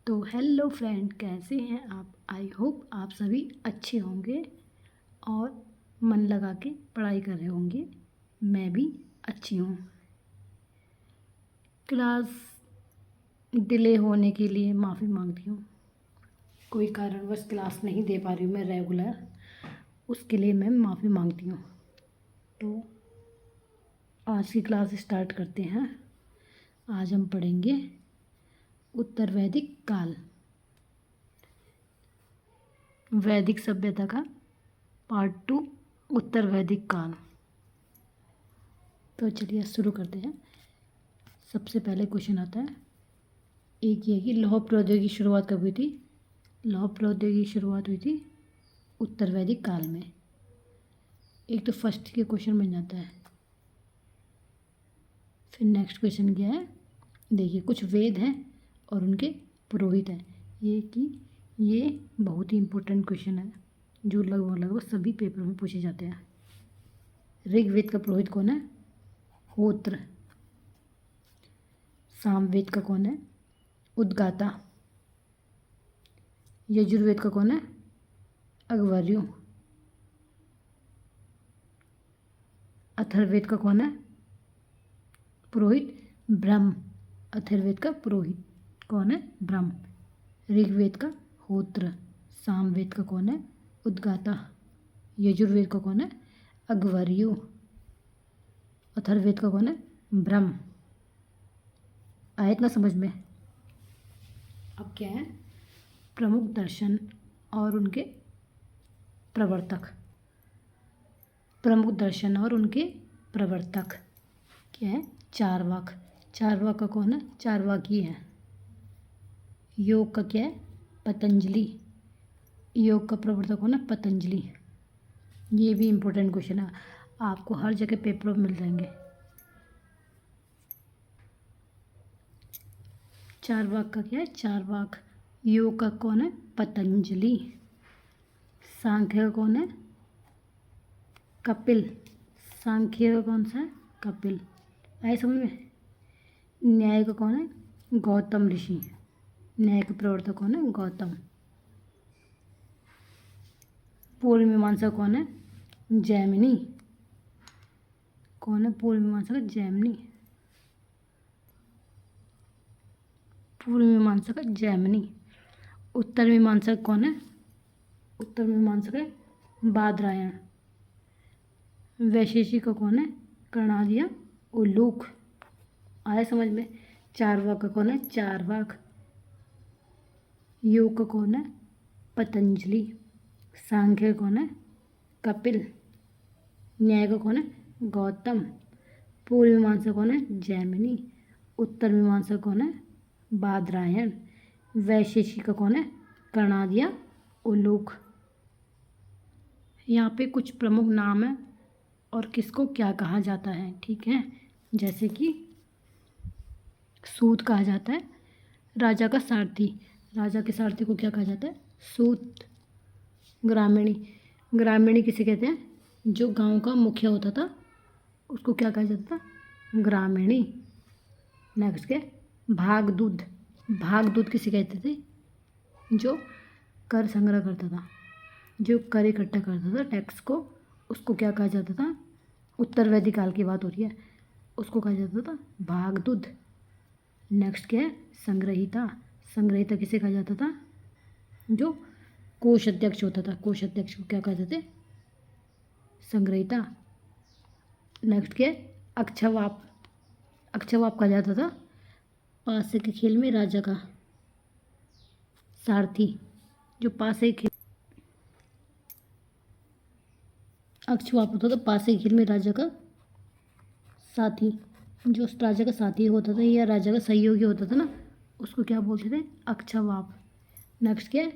तो hello friend, कैसे हैं आप। आई होप आप सभी अच्छे होंगे और मन लगा के पढ़ाई कर रहे होंगे। मैं भी अच्छी हूँ। क्लास डिले होने के लिए माफ़ी मांगती हूँ। कोई कारणवश क्लास नहीं दे पा रही हूँ मैं रेगुलर, उसके लिए मैं माफ़ी मांगती हूँ। तो आज की क्लास स्टार्ट करते हैं। आज हम पढ़ेंगे उत्तर वैदिक काल, वैदिक सभ्यता का पार्ट 2, उत्तर वैदिक काल। तो चलिए शुरू करते हैं। सबसे पहले क्वेश्चन आता है, एक ये कि लौह प्रौद्योगिकी की शुरुआत कब हुई थी। लौह प्रौद्योगिकी की शुरुआत हुई थी उत्तर वैदिक काल में। एक तो फर्स्ट के क्वेश्चन बन जाता है। फिर नेक्स्ट क्वेश्चन क्या है, देखिए कुछ वेद हैं और उनके पुरोहित हैं। ये बहुत ही इम्पोर्टेंट क्वेश्चन है जो लगभग सभी पेपर में पूछे जाते हैं। ऋग्वेद का पुरोहित कौन है? होत्र। सामवेद का कौन है? उद्गाता। यजुर्वेद का कौन है? अगवर्यु। अथर्ववेद का कौन है पुरोहित? ब्रह्म। अथर्ववेद का पुरोहित कौन है? ब्रह्म। ऋग्वेद का होत्र। सामवेद का कौन है? उद्गाता। यजुर्वेद का कौन है? अगवर्यु। अथर्ववेद का कौन है? ब्रह्म। आया इतना समझ में। अब क्या है, प्रमुख दर्शन और उनके प्रवर्तक। प्रमुख दर्शन और उनके प्रवर्तक क्या है? चारवाक। चारवाक का कौन है? चारवाकी है। योग का क्या है? पतंजलि। योग का प्रवर्तक कौन है? पतंजलि। ये भी इम्पोर्टेंट क्वेश्चन है, आपको हर जगह पेपर में मिल जाएंगे। चारवाक का क्या है? चारवाक। योग का कौन है? पतंजलि। सांख्य का कौन है? कपिल। सांख्य का कौन सा है? कपिल। आए समझ में। न्याय का कौन है? गौतम ऋषि। न्याय के प्रवर्तक कौन है? गौतम। पूर्व मीमांसा कौन है? जैमिनी। कौन है पूर्व मीमांसा का? जैमिनी। पूर्व मीमांसा का जैमिनी। उत्तर मीमांसा कौन है? उत्तर मीमांसा का बादरायण। वैशेषिक का कौन है? कर्णादिया उलूक। आया समझ में। चारवाक का कौन है? चारवाक। योग का कौन है? पतंजलि। सांख्य का कौन है? कपिल। न्याय का कौन है? गौतम। पूर्व मीमांसा कौन है? जैमिनी। उत्तर मीमांसा कौन है? बादरायण। वैशेषिक का कौन है? कर्णादिया उलूक। यहाँ पे कुछ प्रमुख नाम है और किसको क्या कहा जाता है, ठीक है। जैसे कि सूत कहा जाता है, राजा का सारथी। राजा के सारथी को क्या कहा जाता है? सूत। ग्रामीणी। ग्रामीणी किसे कहते हैं? जो गांव का मुखिया होता था उसको क्या कहा जाता था? ग्रामीणी। नेक्स्ट क्या? भागदूत। भागदूत किसे कहते थे? जो कर संग्रह करता था, जो कर इकट्ठा करता था टैक्स को, उसको क्या कहा जाता था? उत्तर वैदिक काल की बात हो रही है, उसको कहा जाता था भागदूत। नेक्स्ट क्या है? संग्रहिता। संग्रहिता किसे कहा जाता था? जो कोष अध्यक्ष होता था, कोष अध्यक्ष को क्या कहते थे? संग्रहिता। नेक्स्ट क्या है? अक्षवाप। अक्षवाप कहा जाता था पासे के खेल में राजा का सारथी, जो पासे के खेल अक्षवाप होता था पासे के खेल में राजा का साथी, जो उस राजा का साथी होता था या राजा का सहयोगी होता था ना, उसको क्या बोलते थे? अक्षवाप। नेक्स्ट क्या है?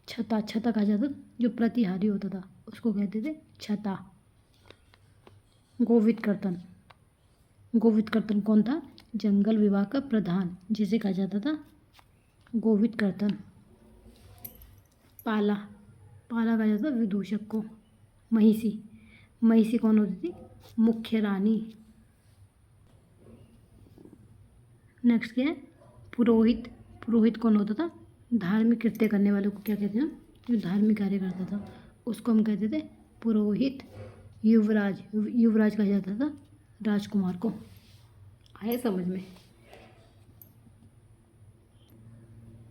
छता। छता कहा जाता था जो प्रतिहारी होता था, उसको कहते थे छता। गोवित कर्तन। गोवित कर्तन कौन था? जंगल विभाग का प्रधान, जिसे कहा जाता था गोवित कर्तन। पाला। पाला कहा जाता था विदूषक को। महिषी। महिषी कौन होती थी? मुख्य रानी। नेक्स्ट क्या है? पुरोहित। पुरोहित कौन होता था? धार्मिक कृत्य करने वाले को क्या कहते हैं? जो धार्मिक कार्य करता था उसको हम कहते थे पुरोहित। युवराज, युवराज कहा जाता था राजकुमार को। आया समझ में?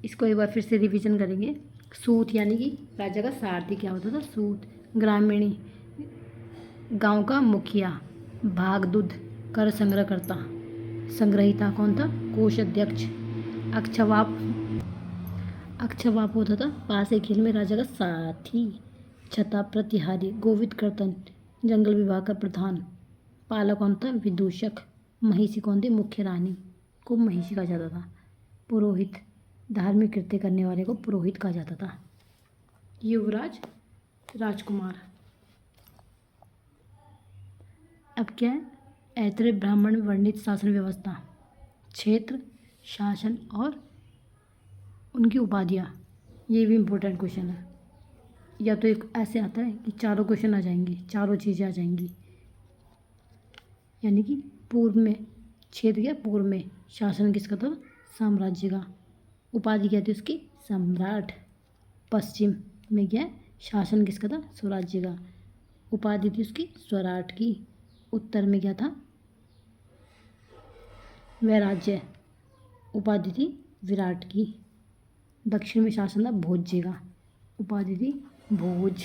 इसको एक बार फिर से रिवीजन करेंगे। सूत यानी कि राजा का सारथी क्या होता था? सूत। ग्रामीणी, गांव का मुखिया। भागदूत, कर संग्रहकर्ता। संग्रहिता कौन था? कोषाध्यक्ष। अक्षवाप, अक्षवाप होता था पास के खेल में राजा का साथी। छता, प्रतिहारी। गोविंद कर्तन, जंगल विभाग का प्रधान। पालक कौन था? विदूषक। महिषी कौन थी? मुख्य रानी को महिषी कहा जाता था। पुरोहित, धार्मिक कृत्य करने वाले को पुरोहित कहा जाता था। युवराज, राजकुमार। अब क्या है? ऐतरेय ब्राह्मण वर्णित शासन व्यवस्था, क्षेत्र, शासन और उनकी उपाधियाँ। ये भी इम्पोर्टेंट क्वेश्चन है। या तो एक ऐसे आता है कि चारों क्वेश्चन आ जाएंगे, चारों चीज़ें आ जाएंगी। यानी कि पूर्व में, क्षेत्र क्या? पूर्व में। शासन किसका था? साम्राज्य का। उपाधि क्या थी उसकी? सम्राट। पश्चिम में क्या है? शासन किसका था? स्वराज्य का। उपाधि थी उसकी स्वराट की। उत्तर में क्या था? वैराज्य। उपाधि थी विराट की। दक्षिण में शासन था भोज्य का। उपाधि थी भोज।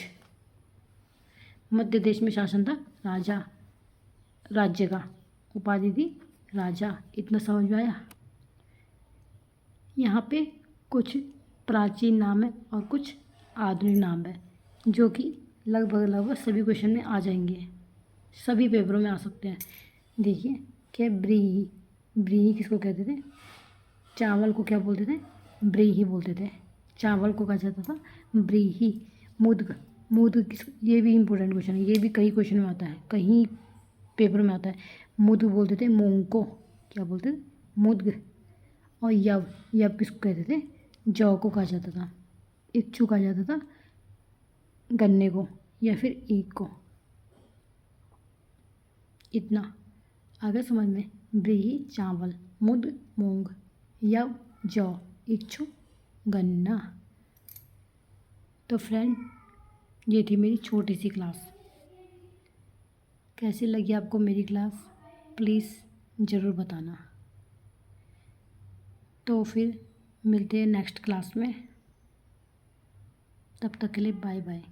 मध्य देश में शासन था राजा, राज्य का। उपाधि थी राजा। इतना समझ में आया? यहाँ पे कुछ प्राचीन नाम है और कुछ आधुनिक नाम है जो कि लगभग सभी क्वेश्चन में आ जाएंगे, सभी पेपरों में आ सकते हैं। देखिए क्या? ब्रीही, ब्रीही किसको कहते थे? चावल को क्या बोलते थे? ब्रीही बोलते थे। चावल को कहा जाता था ब्रीही। मुद्ग, मुद्ग किस? ये भी इम्पोर्टेंट क्वेश्चन है, ये भी कई क्वेश्चन में आता है, कहीं पेपर में आता है। मुद्ग बोलते थे मूंग को। क्या बोलते थे? मुद्ग। और यव, यव किसको कहते थे? जौ को कहा जाता था। इच्छु कहा जाता था गन्ने को या फिर ईख को। इतना आ गया समझ में? ब्रीही चावल, मुद्ग मूंग, यव जौ, इच्छु गन्ना। तो फ्रेंड, ये थी मेरी छोटी सी क्लास। कैसी लगी आपको मेरी क्लास? प्लीज़ ज़रूर बताना। तो फिर मिलते हैं नेक्स्ट क्लास में। तब तक के लिए बाय बाय।